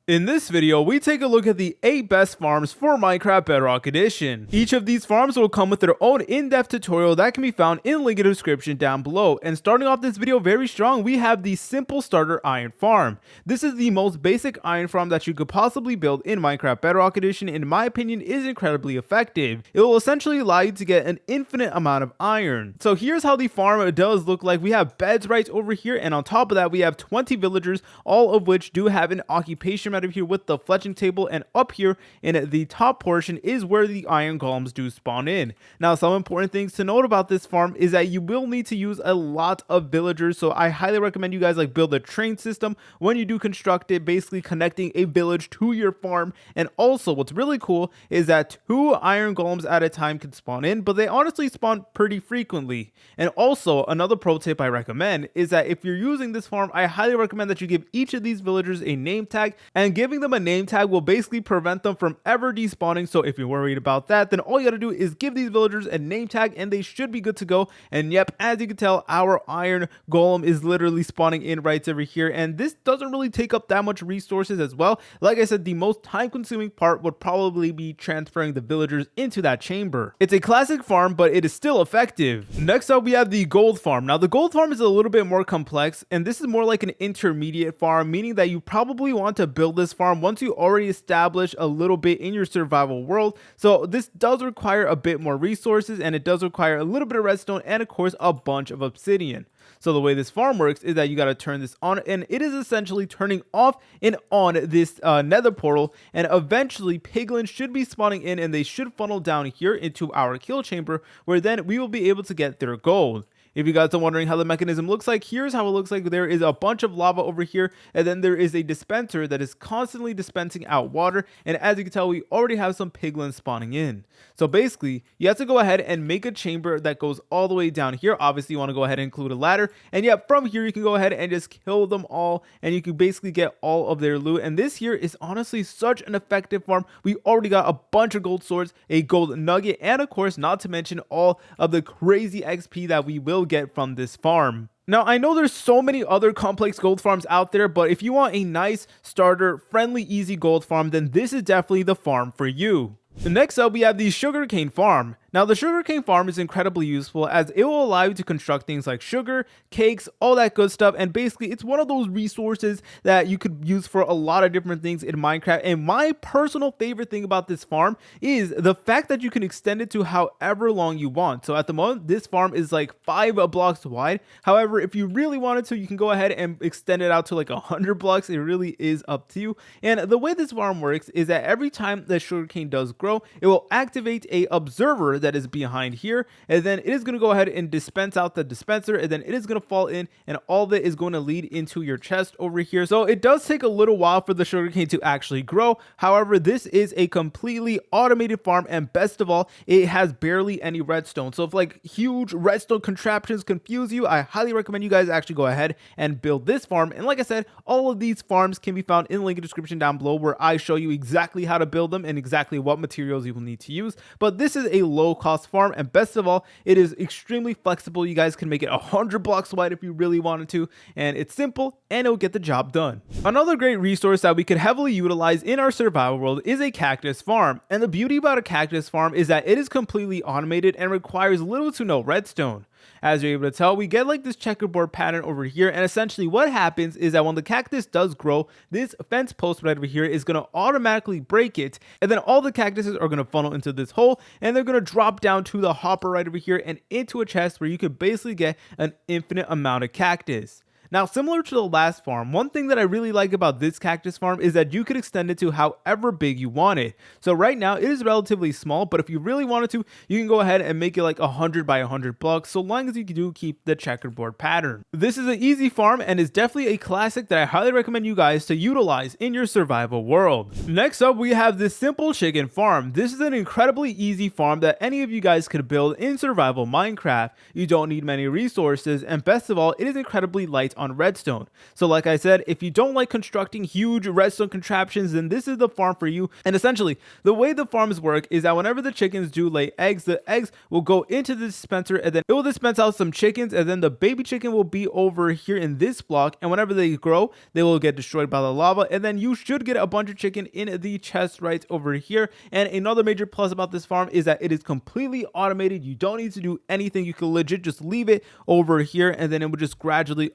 In this video, we take a look at the 8 best farms for Minecraft Bedrock Edition. Each of these farms will come with their own in-depth tutorial that can be found in the link in the description down below. And starting off this video very strong, we have the Simple Starter Iron Farm. This is the most basic iron farm that you could possibly build in Minecraft Bedrock Edition. In my opinion, is incredibly effective. It will essentially allow you to get an infinite amount of iron. So here's how the farm does look like. We have beds right over here, and on top of that, we have 20 villagers, all of which do have an occupation out of here with the fletching table, and up here in the top portion is where the iron golems do spawn in. Now, some important things to note about this farm is that you will need to use a lot of villagers, so I highly recommend you guys build a train system when you do construct it, basically connecting a village to your farm. And also what's really cool is that 2 iron golems at a time can spawn in, but they honestly spawn pretty frequently. And also another pro tip I recommend is that if you're using this farm, I highly recommend that you give each of these villagers a name tag, and giving them a name tag will basically prevent them from ever despawning. So if you're worried about that, then all you gotta do is give these villagers a name tag and they should be good to go. And yep, as you can tell, our iron golem is literally spawning in right over here, and this doesn't really take up that much resources as well. Like I said, the most time consuming part would probably be transferring the villagers into that chamber. It's a classic farm, but it is still effective. Next up, we have the gold farm. Now the gold farm is a little bit more complex, and this is more like an intermediate farm, meaning that you probably want to build this farm once you already establish a little bit in your survival world. So this does require a bit more resources, and it does require a little bit of redstone and of course a bunch of obsidian. So the way this farm works is that you got to turn this on, and it is essentially turning off and on this nether portal, and eventually piglins should be spawning in, and they should funnel down here into our kill chamber, where then we will be able to get their gold. If you guys are wondering how the mechanism looks like, here's how it looks like. There is a bunch of lava over here, and then there is a dispenser that is constantly dispensing out water. And as you can tell, we already have some piglins spawning in. So basically, you have to go ahead and make a chamber that goes all the way down here. Obviously, you want to go ahead and include a ladder. And yeah, from here, you can go ahead and just kill them all, and you can basically get all of their loot. And this here is honestly such an effective farm. We already got a bunch of gold swords, a gold nugget, and of course, not to mention all of the crazy XP that we will get from this farm. Now, I know there's so many other complex gold farms out there, but if you want a nice starter, friendly, easy gold farm, then this is definitely the farm for you. Next up, we have the sugarcane farm. Now, the sugarcane farm is incredibly useful as it will allow you to construct things like sugar, cakes, all that good stuff, and basically it's one of those resources that you could use for a lot of different things in Minecraft. And my personal favorite thing about this farm is the fact that you can extend it to however long you want. So at the moment, this farm is like 5 blocks wide. However, if you really wanted to, you can go ahead and extend it out to like 100 blocks. It really is up to you. And the way this farm works is that every time the sugarcane does grow, it will activate a observer that is behind here, and then it is going to go ahead and dispense out the dispenser, and then it is going to fall in, and all of it is going to lead into your chest over here. So it does take a little while for the sugarcane to actually grow. However, this is a completely automated farm, and best of all, it has barely any redstone. So if like huge redstone contraptions confuse you, I highly recommend you guys actually go ahead and build this farm. And like I said, all of these farms can be found in the link in the description down below, where I show you exactly how to build them and exactly what materials you will need to use. But this is a low cost farm, and best of all, it is extremely flexible. You guys can make it 100 blocks wide if you really wanted to, and it's simple and it'll get the job done. Another great resource that we could heavily utilize in our survival world is a cactus farm. And the beauty about a cactus farm is that it is completely automated and requires little to no redstone. As you're able to tell, we get like this checkerboard pattern over here, and essentially what happens is that when the cactus does grow, this fence post right over here is going to automatically break it, and then all the cactuses are going to funnel into this hole, and they're going to drop down to the hopper right over here and into a chest where you could basically get an infinite amount of cactus. Now, similar to the last farm, one thing that I really like about this cactus farm is that you could extend it to however big you want it. So right now, it is relatively small, but if you really wanted to, you can go ahead and make it like 100 by 100 blocks, so long as you do keep the checkerboard pattern. This is an easy farm and is definitely a classic that I highly recommend you guys to utilize in your survival world. Next up, we have this simple chicken farm. This is an incredibly easy farm that any of you guys could build in survival Minecraft. You don't need many resources, and best of all, it is incredibly light on redstone. So like I said, if you don't like constructing huge redstone contraptions, then this is the farm for you. And essentially, the way the farms work is that whenever the chickens do lay eggs, the eggs will go into the dispenser and then it will dispense out some chickens, and then the baby chicken will be over here in this block, and whenever they grow, they will get destroyed by the lava, and then you should get a bunch of chicken in the chest right over here. And another major plus about this farm is that it is completely automated. You don't need to do anything. You can legit just leave it over here, and then it will just gradually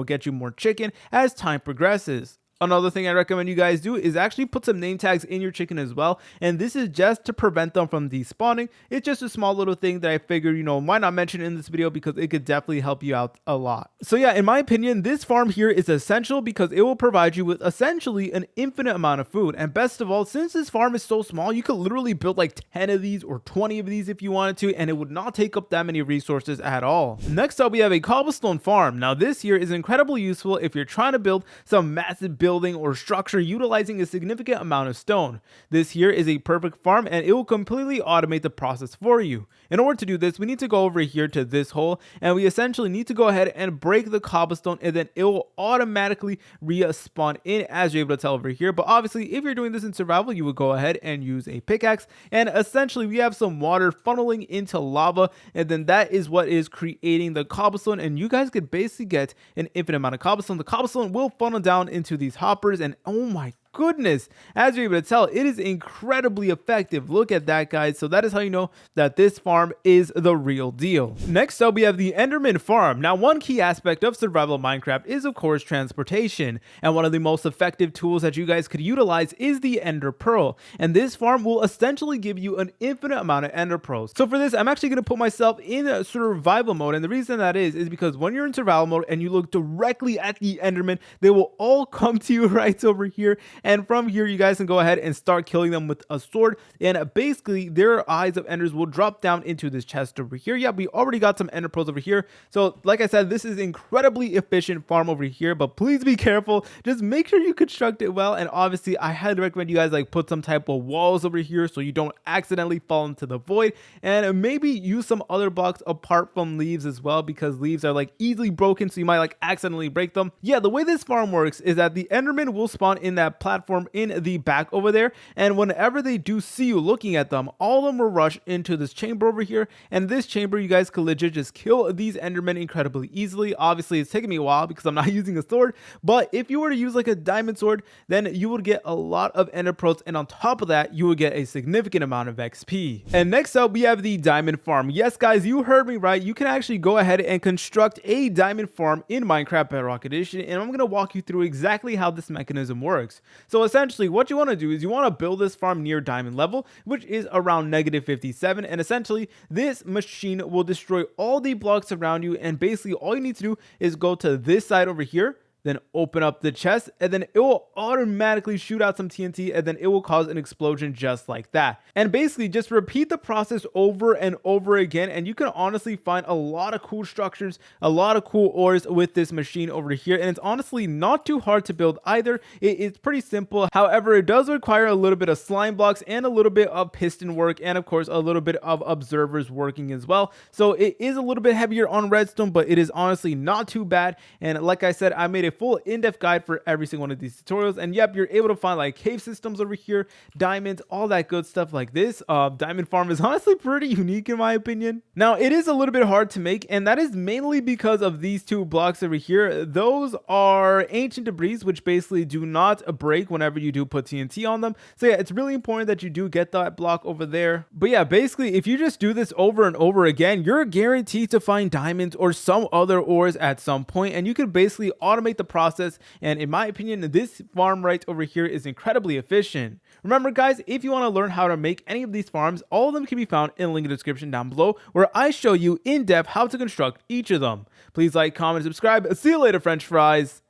get you more chicken as time progresses. Another thing I recommend you guys do is actually put some name tags in your chicken as well, and this is just to prevent them from despawning. It's just a small little thing that I figured, why not mention in this video, because it could definitely help you out a lot. So yeah, in my opinion, this farm here is essential because it will provide you with essentially an infinite amount of food. And best of all, since this farm is so small, you could literally build like 10 of these or 20 of these if you wanted to, and it would not take up that many resources at all. Next up, we have a cobblestone farm. Now this here is incredibly useful if you're trying to build some massive building or structure utilizing a significant amount of stone. This here is a perfect farm, and it will completely automate the process for you. In order to do this, we need to go over here to this hole, and we essentially need to go ahead and break the cobblestone, and then it will automatically respawn in, as you're able to tell over here. But obviously, if you're doing this in survival, you would go ahead and use a pickaxe, and essentially we have some water funneling into lava, and then that is what is creating the cobblestone, and you guys could basically get an infinite amount of cobblestone. The cobblestone will funnel down into these hoppers, and oh my goodness, as you're able to tell, it is incredibly effective. Look at that, guys. So that is how you know that this farm is the real deal. Next up, we have the Enderman farm. Now, one key aspect of survival Minecraft is of course transportation, and one of the most effective tools that you guys could utilize is the Ender Pearl, and this farm will essentially give you an infinite amount of Ender Pearls. So for this, I'm actually going to put myself in survival mode, and the reason that is because when you're in survival mode and you look directly at the Enderman, they will all come to you right over here. And from here, you guys can go ahead and start killing them with a sword. And basically, their eyes of enders will drop down into this chest over here. Yeah, we already got some ender pearls over here. So like I said, this is incredibly efficient farm over here. But please be careful. Just make sure you construct it well. And obviously, I highly recommend you guys like put some type of walls over here so you don't accidentally fall into the void. And maybe use some other blocks apart from leaves as well, because leaves are like easily broken, so you might like accidentally break them. Yeah, the way this farm works is that the enderman will spawn in that platform in the back over there, and whenever they do see you looking at them, all of them will rush into this chamber over here. And this chamber, you guys could legit just kill these endermen incredibly easily. Obviously, it's taking me a while because I'm not using a sword, but if you were to use like a diamond sword, then you would get a lot of ender pearls, and on top of that, you would get a significant amount of XP. And next up, we have the diamond farm. Yes, guys, you heard me right. You can actually go ahead and construct a diamond farm in Minecraft Bedrock Edition, and I'm going to walk you through exactly how this mechanism works. So essentially, what you want to do is you want to build this farm near diamond level, which is around -57, and essentially this machine will destroy all the blocks around you, and basically all you need to do is go to this side over here, then open up the chest, and then it will automatically shoot out some TNT, and then it will cause an explosion just like that. And basically just repeat the process over and over again, and you can honestly find a lot of cool structures, a lot of cool ores with this machine over here. And it's honestly not too hard to build either. It's pretty simple. However, it does require a little bit of slime blocks and a little bit of piston work, and of course a little bit of observers working as well. So it is a little bit heavier on redstone, but it is honestly not too bad. And like I said, I made a full in-depth guide for every single one of these tutorials, and yep, you're able to find like cave systems over here, diamonds, all that good stuff like this. Diamond farm is honestly pretty unique in my opinion. Now, it is a little bit hard to make, and that is mainly because of these two blocks over here. Those are ancient debris, which basically do not break whenever you do put TNT on them. So yeah, it's really important that you do get that block over there. But yeah, basically, if you just do this over and over again, you're guaranteed to find diamonds or some other ores at some point, and you can basically automate the process. And in my opinion, this farm right over here is incredibly efficient. Remember guys, if you want to learn how to make any of these farms, all of them can be found in the link in the description down below, where I show you in depth how to construct each of them. Please like, comment, subscribe. See you later, French fries.